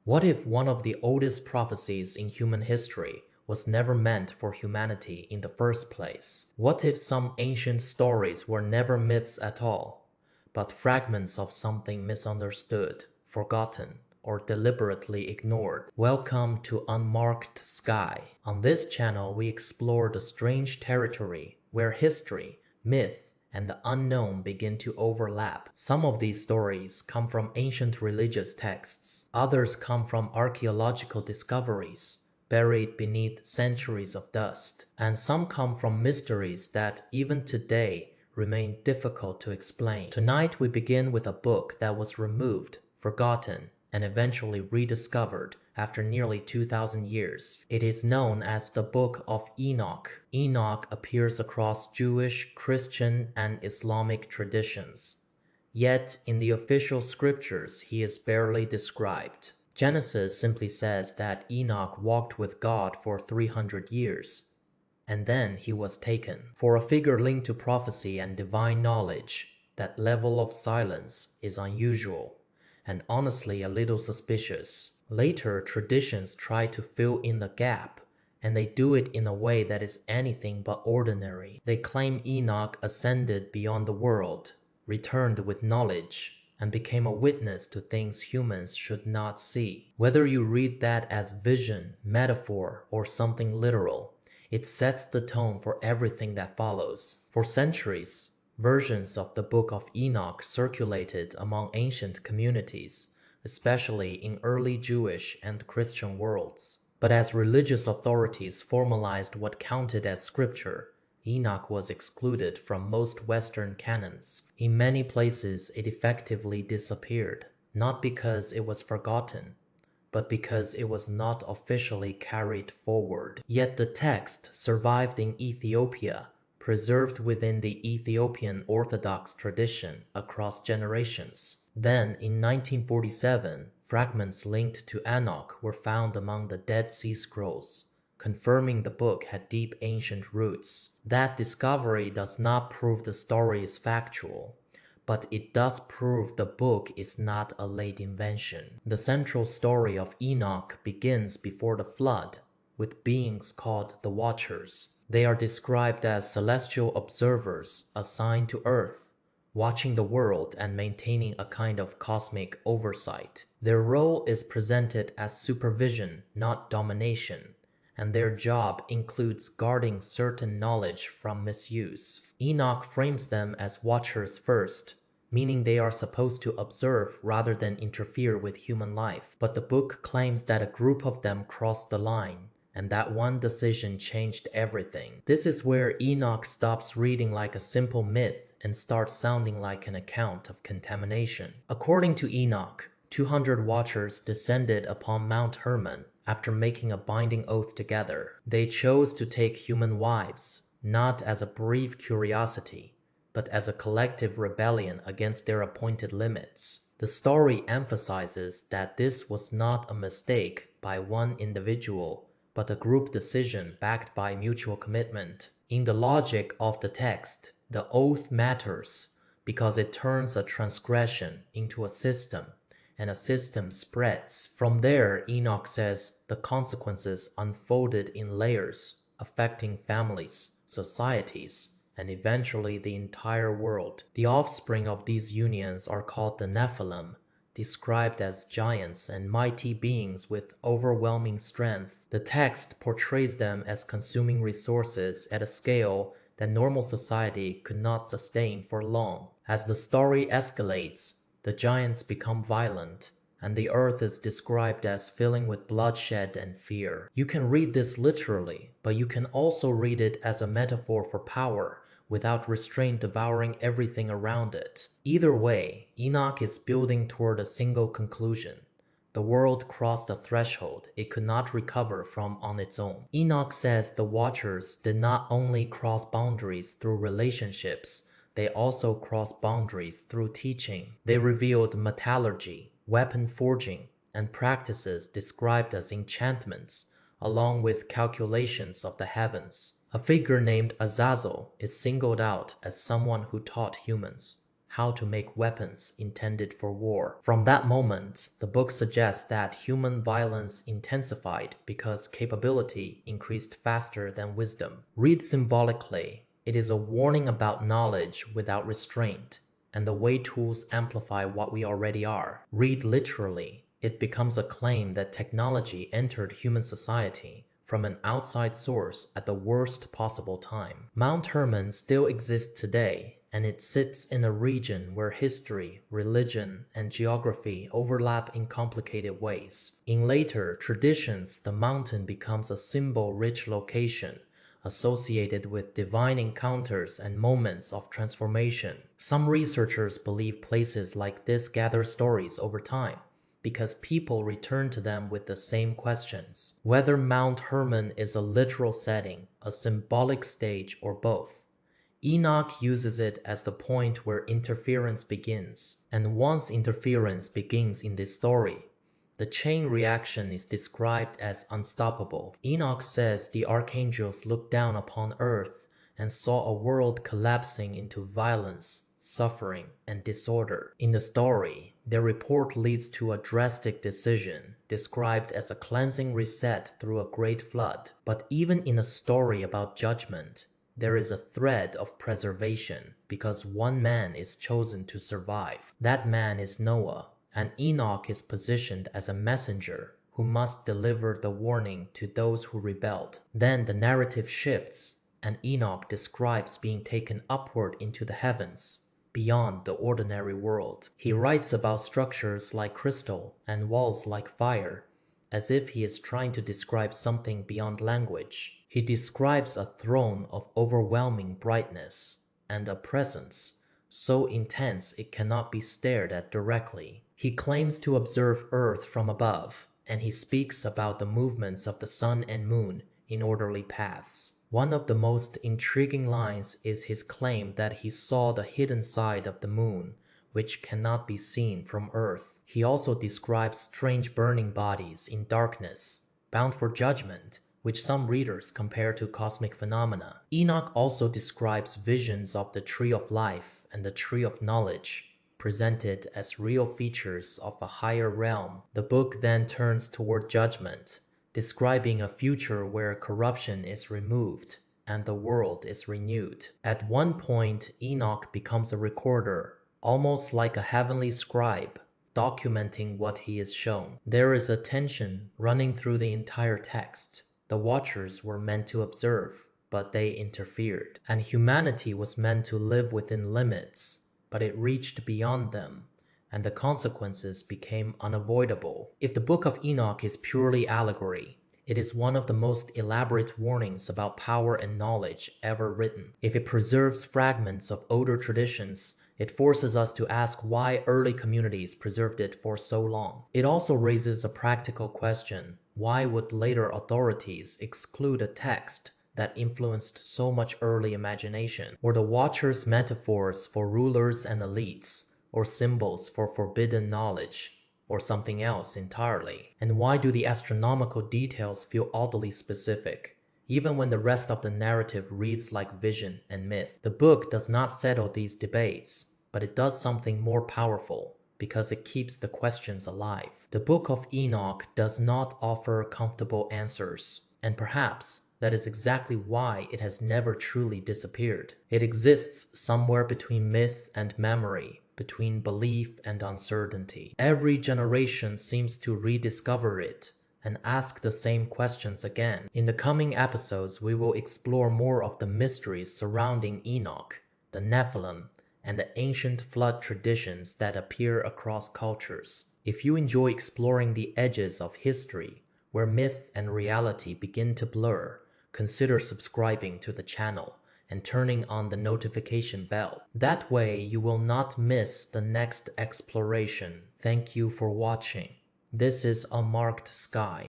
What if one of the oldest prophecies in human history was never meant for humanity in the first place? What if some ancient stories were never myths at all, but fragments of something misunderstood, forgotten, or deliberately ignored? Welcome to Unmarked Sky. On this channel, we explore the strange territory where history, myth, and the unknown begin to overlap. Some of these stories come from ancient religious texts, others come from archaeological discoveries buried beneath centuries of dust, and some come from mysteries that even today remain difficult to explain. Tonight we begin with a book that was removed, forgotten, and eventually rediscovered after nearly 2,000 years. It is known as the Book of Enoch. Enoch appears across Jewish, Christian, and Islamic traditions. Yet, in the official scriptures, he is barely described. Genesis simply says that Enoch walked with God for 300 years, and then he was taken. For a figure linked to prophecy and divine knowledge, that level of silence is unusual and honestly a little suspicious. Later, traditions try to fill in the gap, and they do it in a way that is anything but ordinary. They claim Enoch ascended beyond the world, returned with knowledge, and became a witness to things humans should not see. Whether you read that as vision, metaphor, or something literal, it sets the tone for everything that follows. For centuries, versions of the Book of Enoch circulated among ancient communities, especially in early Jewish and Christian worlds. But as religious authorities formalized what counted as scripture, Enoch was excluded from most Western canons. In many places, it effectively disappeared, not because it was forgotten, but because it was not officially carried forward. Yet the text survived in Ethiopia, preserved within the Ethiopian Orthodox tradition across generations. Then, in 1947, fragments linked to Enoch were found among the Dead Sea Scrolls, confirming the book had deep ancient roots. That discovery does not prove the story is factual, but it does prove the book is not a late invention. The central story of Enoch begins before the flood, with beings called the Watchers. They are described as celestial observers assigned to Earth, watching the world and maintaining a kind of cosmic oversight. Their role is presented as supervision, not domination, and their job includes guarding certain knowledge from misuse. Enoch frames them as watchers first, meaning they are supposed to observe rather than interfere with human life. But the book claims that a group of them crossed the line, and that one decision changed everything. This is where Enoch stops reading like a simple myth and starts sounding like an account of contamination. According to Enoch, 200 watchers descended upon Mount Hermon after making a binding oath together. They chose to take human wives, not as a brief curiosity, but as a collective rebellion against their appointed limits. The story emphasizes that this was not a mistake by one individual, but a group decision backed by mutual commitment. In the logic of the text, the oath matters because it turns a transgression into a system, and a system spreads. From there, Enoch says the consequences unfolded in layers, affecting families, societies, and eventually the entire world. The offspring of these unions are called the Nephilim, described as giants and mighty beings with overwhelming strength. The text portrays them as consuming resources at a scale that normal society could not sustain for long. As the story escalates, the giants become violent, and the earth is described as filling with bloodshed and fear. You can read this literally, but you can also read it as a metaphor for power, without restraint devouring everything around it. Either way, Enoch is building toward a single conclusion. The world crossed a threshold it could not recover from on its own. Enoch says the Watchers did not only cross boundaries through relationships, they also crossed boundaries through teaching. They revealed metallurgy, weapon forging, and practices described as enchantments, along with calculations of the heavens. A figure named Azazel is singled out as someone who taught humans how to make weapons intended for war. From that moment, the book suggests that human violence intensified because capability increased faster than wisdom. Read symbolically, it is a warning about knowledge without restraint and the way tools amplify what we already are. Read literally, it becomes a claim that technology entered human society from an outside source at the worst possible time. Mount Hermon still exists today, and it sits in a region where history, religion, and geography overlap in complicated ways. In later traditions, the mountain becomes a symbol-rich location associated with divine encounters and moments of transformation. Some researchers believe places like this gather stories over time, because people return to them with the same questions. Whether Mount Hermon is a literal setting, a symbolic stage, or both, Enoch uses it as the point where interference begins. And once interference begins in this story, the chain reaction is described as unstoppable. Enoch says the archangels looked down upon earth and saw a world collapsing into violence, suffering, and disorder. In the story, their report leads to a drastic decision, described as a cleansing reset through a great flood. But even in a story about judgment, there is a thread of preservation, because one man is chosen to survive. That man is Noah, and Enoch is positioned as a messenger who must deliver the warning to those who rebelled. Then the narrative shifts, and Enoch describes being taken upward into the heavens, beyond the ordinary world. He writes about structures like crystal and walls like fire, as if he is trying to describe something beyond language. He describes a throne of overwhelming brightness and a presence so intense it cannot be stared at directly. He claims to observe Earth from above, and he speaks about the movements of the sun and moon in orderly paths. One of the most intriguing lines is his claim that he saw the hidden side of the moon, which cannot be seen from Earth. He also describes strange burning bodies in darkness, bound for judgment, which some readers compare to cosmic phenomena. Enoch also describes visions of the Tree of Life and the Tree of Knowledge, presented as real features of a higher realm. The book then turns toward judgment, describing a future where corruption is removed and the world is renewed. At one point, Enoch becomes a recorder, almost like a heavenly scribe, documenting what he is shown. There is a tension running through the entire text. The Watchers were meant to observe, but they interfered. And humanity was meant to live within limits, but it reached beyond them, and the consequences became unavoidable. If the Book of Enoch is purely allegory, it is one of the most elaborate warnings about power and knowledge ever written. If it preserves fragments of older traditions, it forces us to ask why early communities preserved it for so long. It also raises a practical question. Why would later authorities exclude a text that influenced so much early imagination? Were the Watchers metaphors for rulers and elites, or symbols for forbidden knowledge, or something else entirely? And why do the astronomical details feel oddly specific, even when the rest of the narrative reads like vision and myth? The book does not settle these debates, but it does something more powerful, because it keeps the questions alive. The Book of Enoch does not offer comfortable answers, and perhaps that is exactly why it has never truly disappeared. It exists somewhere between myth and memory, between belief and uncertainty. Every generation seems to rediscover it and ask the same questions again. In the coming episodes, we will explore more of the mysteries surrounding Enoch, the Nephilim, and the ancient flood traditions that appear across cultures. If you enjoy exploring the edges of history, where myth and reality begin to blur, consider subscribing to the channel and turning on the notification bell. That way you will not miss the next exploration. Thank you for watching. This is Unmarked Sky.